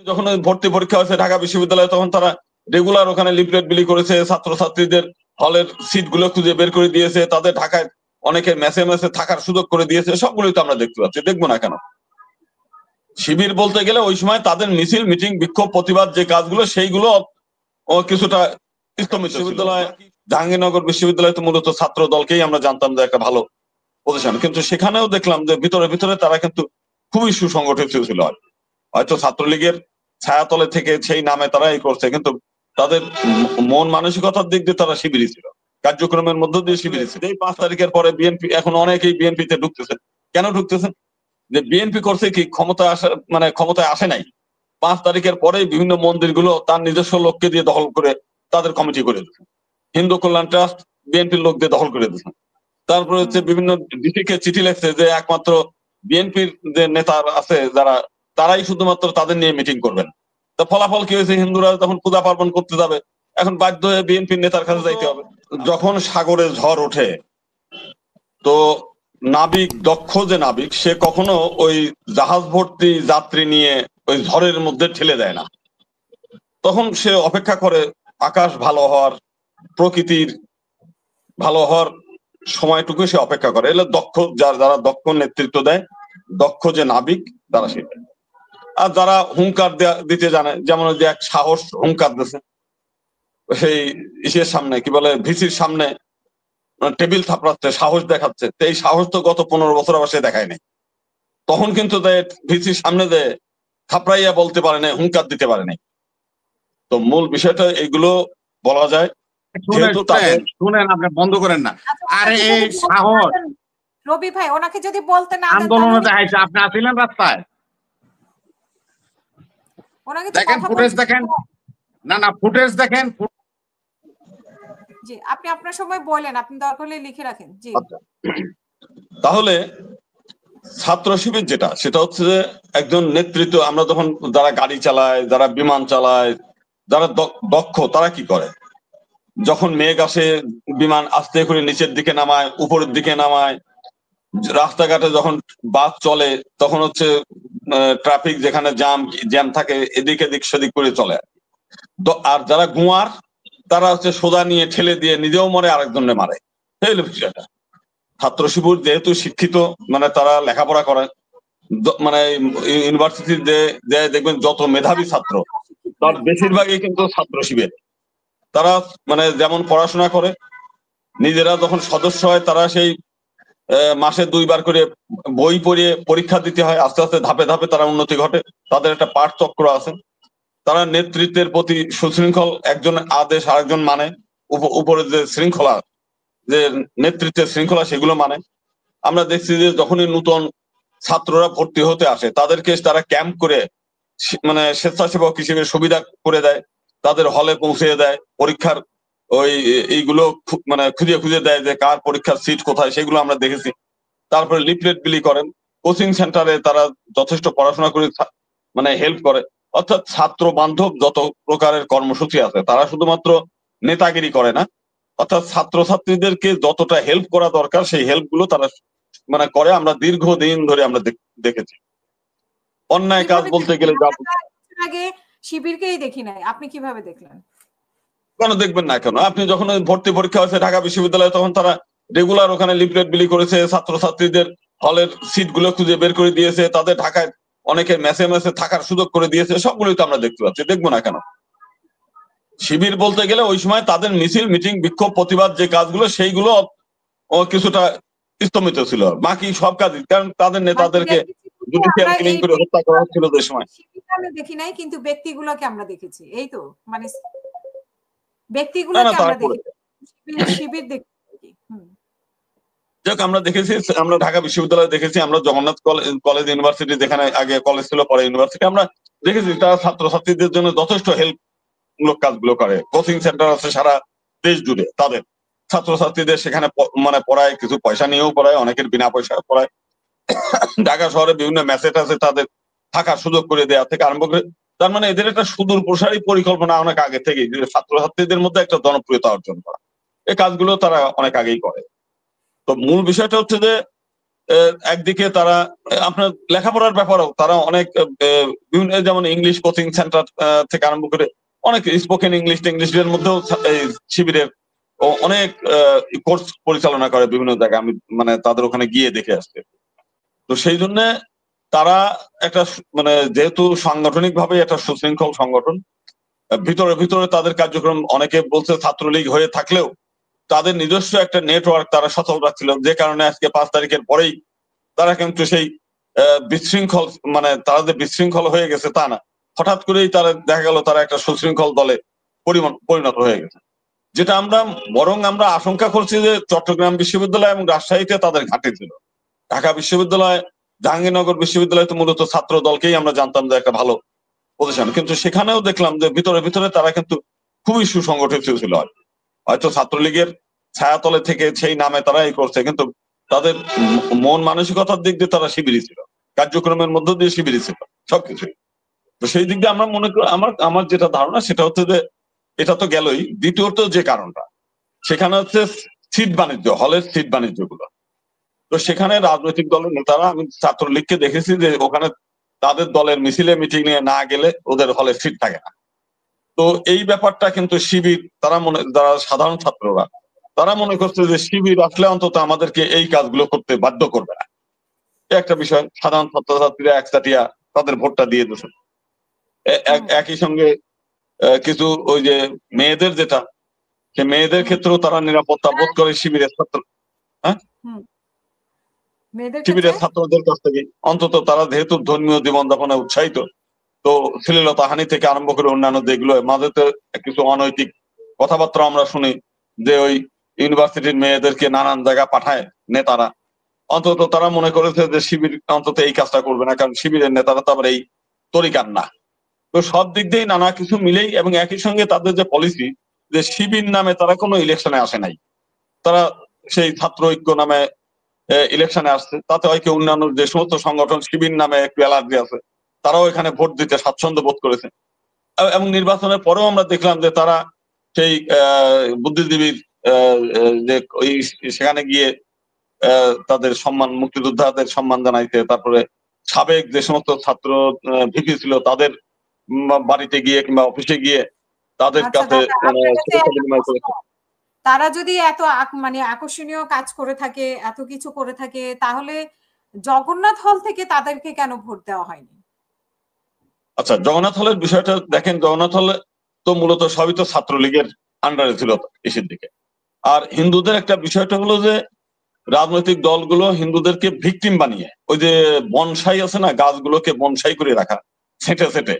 যখন ওই ভর্তি পরীক্ষা হয়েছে ঢাকা বিশ্ববিদ্যালয়ে, তখন তারা রেগুলার ওখানে লিফলেট বিলি করেছে, ছাত্রছাত্রীদের হলের সিট গুলো খুঁজে বের করে দিয়েছে, তাদের ঢাকায় অনেকে মেসে মেসে থাকার সুযোগ করে দিয়েছে। সবগুলোই তো আমরা দেখতে পাচ্ছি, দেখবো না কেন? শিবির বলতে গেলে ওই সময় তাদের মিছিল, মিটিং, বিক্ষোভ, প্রতিবাদ যে কাজগুলো সেইগুলো কিছুটা স্থমিত। বিশ্ববিদ্যালয়, জাহাঙ্গীরনগর বিশ্ববিদ্যালয় তো মূলত ছাত্র দলকেই আমরা জানতাম যে একটা ভালো পজিশন, কিন্তু সেখানেও দেখলাম যে ভিতরে ভিতরে তারা কিন্তু খুবই সুসংগঠিত ছিল। হয়তো ছাত্রলীগের ছায়াতলে থেকে সেই নামে তারা এই করছে, কিন্তু তাদের মন মানসিকতার দিক দিয়ে তারা শিবিরই ছিল, কার্যক্রমের মধ্য দিয়ে শিবিরই ছিল। এই 5 তারিখের পরে বিএনপি, এখন অনেকেই বিএনপিতে ঢুকতেছেন। কেন ঢুকতেছেন? যে বিএনপি করছে কি, ক্ষমতায় আসা মানে ক্ষমতায় আসে নাই, 5 তারিখের পরে বিভিন্ন মন্দিরগুলো তার নিজস্ব লোককে দিয়ে দখল করে তাদের কমিটি করে দিচ্ছে। হিন্দু কল্যাণ ট্রাস্ট বিএনপির লোক দিয়ে দখল করে দিচ্ছে। তারপরে হচ্ছে বিভিন্ন ডিসিকে চিঠি লেখছে যে একমাত্র বিএনপির যে নেতা আছে যারা, তারাই শুধুমাত্র তাদের নিয়ে মিটিং করবেন। তো ফলাফল কি হয়েছে? হিন্দুরা যখন পূজা পার্বণ করতে যাবে, এখন বাধ্য হয়ে বিএনপির নেতার কাছে যাইতে হবে। যখন সাগরে ঝড় ওঠে, তো নাবিক, দক্ষ যে নাবিক, সে কখনো ওই জাহাজ ভর্তি যাত্রী নিয়ে ওই ঝড়ের মধ্যে ঠেলে দেয় না। তখন সে অপেক্ষা করে আকাশ ভালো হওয়ার, প্রকৃতির ভালো হওয়ার সময়টুকু সে অপেক্ষা করে। এলে দক্ষ, যারা দক্ষ নেতৃত্ব দেয়, দক্ষ যে নাবিক, তারা সেটা। আর যারা হুঙ্কার দিতে জানে, যেমন ওই যে এক সাহস হুঙ্কার দিচ্ছে সেই ইসের সামনে, কি বলে, ভিসির সামনে টেবিল থাপড়াচ্ছে, সাহস দেখাচ্ছে। তো এই সাহস তো গত 15 বছর আবার সে দেখায় নাই। তখন কিন্তু ভিসির সামনে যে থাপড়াইয়া বলতে পারে নাই, হুঙ্কার দিতে পারে নাই। তো মূল বিষয়টা এইগুলো বলা যায়, যেহেতু তাদের শুনেন, আপনি বন্ধ করেন না। আরে এই সাহস রবি ভাই, ওনাকে যদি বলতে না দেন, আন্দোলনে দেখাইছে। আপনি আসিলেন রাস্তায়, ওনাকে দেখেন ফুটেজ দেখেন। না ফুটেজ দেখেন। জি, আপনি আপনার সময় বলেন, আপনি দরকার হলে লিখে রাখেন। জি, তাহলে ছাত্র শিবির যেটা, সেটা হচ্ছে যে একজন নেতৃত্ব। আমরা যখন যারা গাড়ি চালায়, যারা বিমান চালায়, যারা দক্ষ, তারা কি করে? যখন মেঘ আসে, বিমান আস্তে করে নিচের দিকে নামায়, উপরের দিকে নামায়। রাস্তাঘাটে যখন বাস চলে, তখন হচ্ছে ট্রাফিক যেখানে জ্যাম থাকে, এদিক এদিক সেদিক করে চলে। আর যারা গুয়ার, তারা হচ্ছে সোজা নিয়ে ঠেলে দিয়ে নিজেও মরে, আরেকজনে মারে। এই হলো বিষয়টা। ছাত্র শিবির যেহেতু শিক্ষিত, মানে তারা লেখাপড়া করে, মানে ইউনিভার্সিটির যে দেখবেন যত মেধাবী ছাত্র, তার বেশিরভাগই কিন্তু ছাত্র শিবির। তারা মানে যেমন পড়াশোনা করে, নিজেরা যখন সদস্য হয়, তারা সেই মাসে 2বার করে বই পড়িয়ে পরীক্ষা দিতে হয়। আস্তে আস্তে ধাপে ধাপে তারা উন্নতি ঘটে। তাদের একটা পাঠ চক্র আছে। তারা নেতৃত্বের প্রতি সুশৃঙ্খল, একজন আদেশ আরেকজন মানে, উপরের যে শৃঙ্খলা, যে নেতৃত্বের শৃঙ্খলা, সেগুলো মানে। আমরা দেখছি যে যখনই নতুন ছাত্ররা ভর্তি হতে আসে, তাদেরকে তারা ক্যাম্প করে, মানে স্বেচ্ছাসেবক হিসেবে সুবিধা করে দেয়, তাদের হলে পৌঁছে দেয়, পরীক্ষার ওই এইগুলো মানে খুঁজে খুঁজে দেয় যে কার পরীক্ষার সিট কোথায়, সেগুলো আমরা দেখেছি। তারপরে লিফলেট বিলি করেন। কোচিং সেন্টারে তারা যথেষ্ট পড়াশোনা করে মানে হেল্প করে। অর্থাৎ ছাত্র বান্ধব যত প্রকারের কর্মসূচি আছে, তারা শুধুমাত্র নেতাগিরি করে না, অর্থাৎ ছাত্রছাত্রীদেরকে যতটা হেল্প করা দরকার, সেই হেল্প গুলো তারা মানে করে। আমরা দীর্ঘদিন ধরে আমরা দেখেছি। অন্যায় কাজ বলতে গেলে আগে শিবিরকেই দেখি নাই, আপনি কিভাবে দেখলেন? কেন দেখবেন না কেন? আপনি যখন ভর্তি পরীক্ষা হয়েছে ঢাকা বিশ্ববিদ্যালয়ে, তখন তারা রেগুলার ওখানে লিফলেট বিলি করেছে, ছাত্রছাত্রীদের হলের সিট গুলো খুঁজে বের করে দিয়েছে, তাদের ঢাকায় অনেকে মেসে মেসে থাকার সুযোগ করে দিয়েছে। সবগুলোই তো আমরা দেখতে পাচ্ছি, দেখবো না কেন? শিবির বলতে গেলে ওই সময় তাদের মিছিল, মিটিং, বিক্ষোভ, প্রতিবাদ যে কাজগুলো, সেইগুলো কিছুটা স্থমিত ছিল। বাকি সব কাজই, কারণ তাদের নেতাদেরকে জুডিশিয়াল কিলিং করে হত্যা করা হচ্ছিল যে সময়। আমরা দেখি নাই, কিন্তু ব্যক্তিগুলোকে আমরা দেখেছি। এই তো, মানে ব্যক্তিগুলোকে আমরা দেখি, শিবির দেখি। যাক, আমরা দেখেছি, আমরা ঢাকা বিশ্ববিদ্যালয়ে দেখেছি, আমরা জগন্নাথ কলেজ ইউনিভার্সিটি, যেখানে আগে কলেজ ছিল পরে ইউনিভার্সিটি, আমরা দেখেছি তারা ছাত্রছাত্রীদের জন্য যথেষ্ট হেল্প মূলক কাজগুলো করে। কোচিং সেন্টার আছে সারা দেশ জুড়ে, তাদের ছাত্রছাত্রীদের সেখানে মানে পড়ায়, কিছু পয়সা নিয়েও পড়ায়, অনেকের বিনা পয়সা পড়ায়। ঢাকা শহরে বিভিন্ন মেসেজ আছে, তাদের থাকার সুযোগ করে দেওয়া থেকে আরম্ভ করে। তার মানে এদের একটা সুদূর প্রসারী পরিকল্পনা অনেক আগে থেকেই, যে ছাত্রছাত্রীদের মধ্যে একটা জনপ্রিয়তা অর্জন করা। এই কাজগুলো তারা অনেক আগেই করে। তো মূল বিষয়টা হচ্ছে যে একদিকে তারা আপনার লেখাপড়ার ব্যাপারেও তারা অনেক বিভিন্ন যেমন ইংলিশ কোচিং সেন্টার থেকে আরম্ভ করে অনেক স্পোকেন ইংলিশের মধ্যেও এই শিবিরের অনেক কোর্স পরিচালনা করে বিভিন্ন জায়গায়। আমি মানে তাদের ওখানে গিয়ে দেখে আসছে। তো সেই জন্য তারা একটা মানে যেহেতু সাংগঠনিক ভাবে একটা সুশৃঙ্খল সংগঠন, ভিতরে ভিতরে তাদের কার্যক্রম অনেকে বলছে ছাত্রলীগ হয়ে থাকলেও তাদের নিজস্ব একটা নেটওয়ার্ক তারা সচল রাখছিল, যে কারণে আজকে 5 তারিখের পরেই তারা কিন্তু সেই বিশৃঙ্খল মানে তারা যে বিশৃঙ্খল হয়ে গেছে তা না, হঠাৎ করেই তারা দেখা গেল তারা একটা সুশৃঙ্খল দলে পরিণত হয়ে গেছে। যেটা আমরা আশঙ্কা করছি যে চট্টগ্রাম বিশ্ববিদ্যালয় এবং রাজশাহীতে তাদের ঘাটতি ছিল। ঢাকা বিশ্ববিদ্যালয়, জাহাঙ্গীরনগর বিশ্ববিদ্যালয় তো মূলত ছাত্র দলকেই আমরা জানতাম যে একটা ভালো পজিশন, কিন্তু সেখানেও দেখলাম যে ভিতরে ভিতরে তারা কিন্তু খুবই সুসংগঠিত ছিল। হয়তো ছাত্রলীগের ছায়াতলে থেকে সেই নামে তারা এই করছে, কিন্তু তাদের মন মানসিকতার দিক দিয়ে তারা শিবিরই ছিল, কার্যক্রমের মধ্য দিয়ে শিবিরই ছিল সবকিছুই। তো সেই দিক দিয়ে আমরা মনে করি, আমার যেটা ধারণা সেটা হচ্ছে যে এটা তো গেলই, দ্বিতীয়ত যে কারণটা সেখানে হচ্ছে সিট বাণিজ্য, হলের সিট বাণিজ্য গুলো। তো সেখানে রাজনৈতিক দলের নেতারা, আমি ছাত্রলীগকে দেখেছি যে ওখানে তাদের দলের মিছিলে মিটিং নিয়ে না গেলে ওদের হলে সিট থাকে না। তো এই ব্যাপারটা কিন্তু শিবির যারা সাধারণ ছাত্ররা তারা মনে করছে যে শিবির আসলে অন্তত আমাদেরকে এই কাজগুলো করতে বাধ্য করবে না। একটা বিষয়, সাধারণ ছাত্রছাত্রীরা একচাটিয়া তাদের ভোটটা দিয়ে দিয়েছে। একই সঙ্গে কিছু ওই যে মেয়েদের যেটা, সে মেয়েদের ক্ষেত্রেও তারা নিরাপত্তা বোধ করে শিবিরের ছাত্রদের কাছ থেকে। অন্তত তারা যেহেতু ধর্মীয় জীবনযাপনে উৎসাহিত, তো শ্লীলতা হানি থেকে আরম্ভ করে অন্যান্য যেগুলো মাঝে তো কিছু অনৈতিক কথাবার্তা আমরা শুনি যে ওই ইউনিভার্সিটির মেয়েদেরকে নানান জায়গা পাঠায় নেতারা, অন্তত তারা মনে করেছে যে শিবির অন্তত এই কাজটা করবে না, কারণ শিবিরের নেতারা তো আবার এই তরিকার না। তো সব দিক দিয়ে নানা কিছু মিলেই, এবং একই সঙ্গে তাদের যে পলিসি যে শিবির নামে তারা কোনো ইলেকশনে আসে নাই, তারা সেই ছাত্র ঐক্য নামে ইলেকশনে আসছে। তাতে হয় কি, অন্যান্য যে সমস্ত সংগঠন শিবির নামে একটু অ্যালার্জি আছে তারাও এখানে ভোট দিতে স্বাচ্ছন্দ্য বোধ করেছে। এবং নির্বাচনের পরেও আমরা দেখলাম যে তারা সেই বুদ্ধিজীবীর যে ওই সেখানে গিয়ে তাদের সম্মান, মুক্তিযোদ্ধাদের সম্মান জানাইতে, তারপরে সাবেক যে সমস্ত ছাত্র ভিপি ছিল তাদের বাড়িতে গিয়ে কিংবা অফিসে গিয়ে তাদের কাছে শুভেচ্ছা বিনিময় করেছে। তারা যদি এত মানে আকর্ষণীয় কাজ করে থাকে, এত কিছু করে থাকে, তাহলে জগন্নাথ হল থেকে তাদেরকে কেন ভোট দেওয়া হয়নি? আচ্ছা, জগন্নাথ হলের বিষয়টা দেখেন, জগন্নাথ হলে তো মূলত সবই তো ছাত্রলীগের আন্ডারে ছিল এসের দিকে। আর হিন্দুদের একটা বিষয়টা হলো যে রাজনৈতিক দলগুলো হিন্দুদেরকে ভিকটিম বানিয়ে, ওই যে বনসাই আছে না, গাছগুলোকে বনসাই করে রাখা ছেটে ছেটে,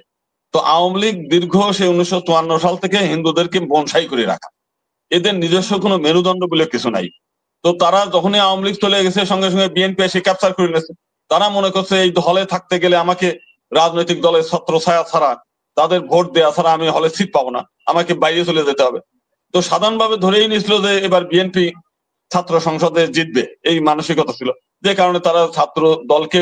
তো আওয়ামী লীগ দীর্ঘ সেই 1954 সাল থেকে হিন্দুদেরকে বনসাই করে রাখা, এদের নিজস্ব কোনো মেরুদণ্ড বলে কিছু নাই। তো তারা যখনই আওয়ামী লীগ চলে গেছে সঙ্গে সঙ্গে বিএনপি এসে ক্যাপচার করে নিয়েছে। তারা মনে করছে এই হলে থাকতে গেলে আমাকে রাজনৈতিক দলের ছত্র ছায়া ছাড়া, তাদের ভোট দেওয়া ছাড়া আমি হলে সিট পাবো না, আমাকে বাইরে চলে যেতে হবে। তো সাধারণভাবে ধরেই নিয়েছিল যে এবার বিএনপি ছাত্র সংসদে জিতবে, এই মানসিকতা ছিল, যে কারণে তারা ছাত্র দলকে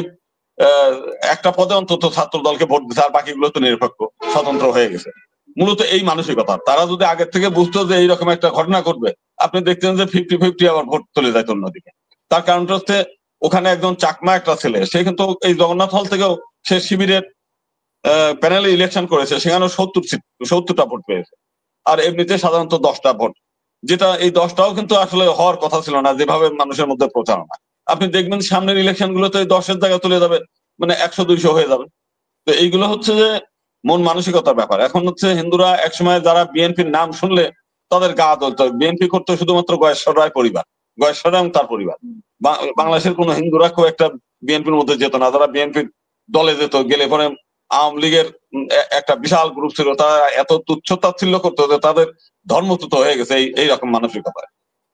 একটা পদে অন্তত ছাত্র দলকে ভোট দিচ্ছে, আর বাকিগুলো তো নিরপেক্ষ স্বতন্ত্র হয়ে গেছে। মূলত এই মানসিকতা। তারা যদি আগের থেকে বুঝতো যে এইরকম একটা ঘটনা ঘটবে, আপনি দেখতেন যে 50-50 আবার ভোট চলে যায় অন্যদিকে। তার কারণটা হচ্ছে ওখানে একজন চাকমা একটা ছেলে, সে কিন্তু এই জগন্নাথ হল থেকেও সে শিবিরের প্যানেলে ইলেকশন করেছে, সেখানেও 70টা ভোট পেয়েছে। আর এমনিতে সাধারণত 10টা ভোট, যেটা এই 10টাও কিন্তু আসলে হওয়ার কথা ছিল না, যেভাবে মানুষের মধ্যে প্রচারণা। আপনি দেখবেন সামনের ইলেকশন গুলোতে 10-এর জায়গা চলে যাবে, মানে 100-200 হয়ে যাবে। তো এইগুলো হচ্ছে যে মন মানসিকতার ব্যাপার। এখন হচ্ছে হিন্দুরা একসময় যারা বিএনপির নাম শুনলে তাদের গা জ্বলতো, বিএনপি করতো শুধুমাত্র গয়েশ্বর রায় পরিবার, গয়েশ্বর রায় এবং তার পরিবার। বাংলাদেশের কোন হিন্দুরা খুব একটা বিএনপির মধ্যে যেত না, যারা বিএনপির দলে যেত, গেলে পরে আওয়ামী লীগের একটা বিশাল গ্রুপ ছিল, তারা এত তুচ্ছ-তাচ্ছিল্য করতো যে তাদের ধর্মচ্যুত হয়ে গেছে এই রকম মানসিকতা।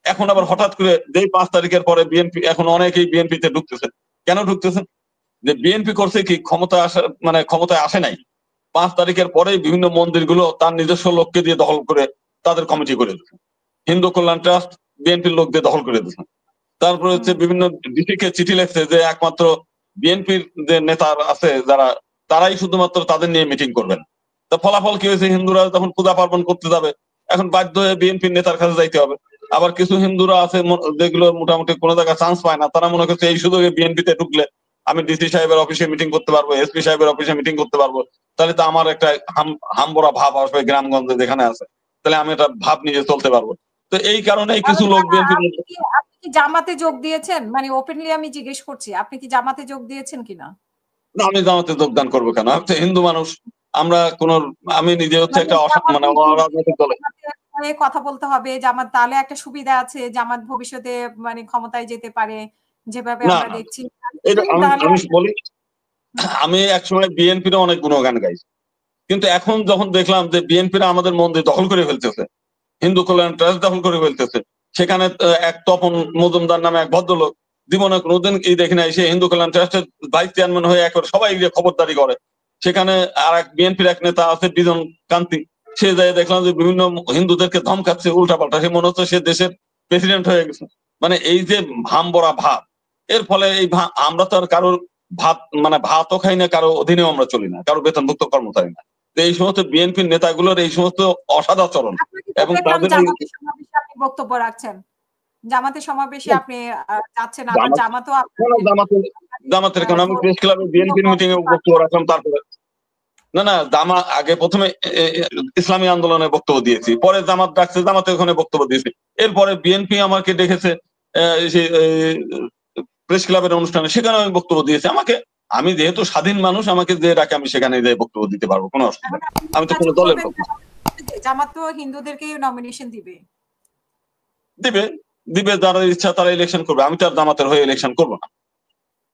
এখন আবার হঠাৎ করে যেই 5 তারিখের পরে বিএনপি, এখন অনেকেই বিএনপিতে ঢুকতেছে। কেন ঢুকতেছে? যে বিএনপি করছে কি, ক্ষমতায় আসে নাই, 5 তারিখের পরে বিভিন্ন মন্দিরগুলো তার নিজস্ব লোককে দিয়ে দখল করে তাদের কমিটি করে দিচ্ছে। হিন্দু কল্যাণ ট্রাস্ট বিএনপির লোক দিয়ে দখল করে দিচ্ছে। তারপরে হচ্ছে বিভিন্ন ডিসিকে চিঠি লিখছে যে একমাত্র বিএনপির যে নেতা আছে যারা, তারাই শুধুমাত্র তাদের নিয়ে মিটিং করবেন। তো ফলাফল কি হয়েছে, হিন্দুরা যখন পূজা পার্বণ করতে যাবে এখন বাধ্য হয়ে বিএনপির নেতার কাছে যাইতে হবে। আবার কিছু হিন্দুরা আছে যেগুলো মোটামুটি কোনো জায়গায় চান্স পায় না, তারা মনে করছে এই সুযোগে বিএনপিতে ঢুকলে আমি ডিসি সাহেবের অফিসে মিটিং করতে পারবো, এসপি সাহেবের অফিসে মিটিং করতে পারবো, তাহলে তো আমার একটা হামবড়া ভাব আসবে গ্রামগঞ্জে যেখানে আছে, তাহলে আমি এটা ভাব নিয়ে চলতে পারবো। তো এই কারণেই কিছু লোক বিএনপি আপনি কি জামাতে যোগ দিয়েছেন? মানে ওপেনলি আমি জিজ্ঞেস করছি, আপনি কি জামাতে যোগ দিয়েছেন কিনা? না, আমি জামাতে যোগদান করবো কেন? আমি তো হিন্দু মানুষ। আমরা কোন, আমি নিজে হচ্ছে একটা মানে অরাজনৈতিক দলে কথা বলতে হবে, জামাত তাহলে একটা সুবিধা আছে, জামাত ভবিষ্যতে মানে ক্ষমতায় যেতে পারে যেভাবে না, আমরা দেখছি। এটা আমি বলি, আমি একসময় বিএনপির অনেক গুণগান গাইছি, কিন্তু এখন যখন দেখলাম যে বিএনপিরা আমাদের মন্দির দখল করে ফেলতেছে, হিন্দু কল্যাণ ট্রাস্ট দখল করে ফেলতেছে, সেখানে এক তপন মজুমদার নামে এক ভদ্রলোক জীবনে কোনোদিন কি দেখি নাই, সে হিন্দু কল্যাণ ট্রাস্টের ভাইস চেয়ারম্যান হয়ে একবার সবাই খবরদারি করে। সেখানে আর এক বিএনপির এক নেতা আছে বিজন কান্তি, সে যায় দেখলাম যে বিভিন্ন হিন্দুদেরকে ধমকাচ্ছে উল্টাপাল্টা, সে মনে হচ্ছে সে দেশের প্রেসিডেন্ট হয়ে গেছে। মানে এই যে ভামবরা ভাব, এর ফলে এই আমরা তো আর কারোর ভাত মানে ভাতও খাই না, কারো অধীনেও আমরা চলি না, কারো বেতনভুক্ত কর্মচারী না। তো এই সমস্ত বিএনপির নেতাগুলোর এই সমস্ত অসদাচরণ এবং তাদের আপনি বক্তব্য রাখছেন, জামাতের সমাবেশে আপনি যাচ্ছেন, আবার জামাতও জামাতের কারণ আমি প্রেস ক্লাবে বিএনপির মিটিং এ বক্তব্য রাখলাম, তারপরে না আগে প্রথমে ইসলামী আন্দোলনে বক্তব্য দিয়েছি, পরে জামাত ডাকছে, জামাতে ওখানে বক্তব্য দিয়েছি, এরপরে বিএনপি আমাকে ডেকেছে প্রেস ক্লাবের অনুষ্ঠানে, সেখানে আমি বক্তব্য দিয়েছি। আমি যেহেতু স্বাধীন মানুষ, আমাকে যে ডাকে আমি সেখানে যাই বক্তব্য দিতে পারবো, কোনো অসুবিধা নেই। আমি তো কোনো দলের লোক না। জামাত তো হিন্দুদেরকে নমিনেশন দিবে দিবে যারা ইচ্ছা তারা ইলেকশন করবে, আমি তো আর জামাতের হয়ে ইলেকশন করবো না।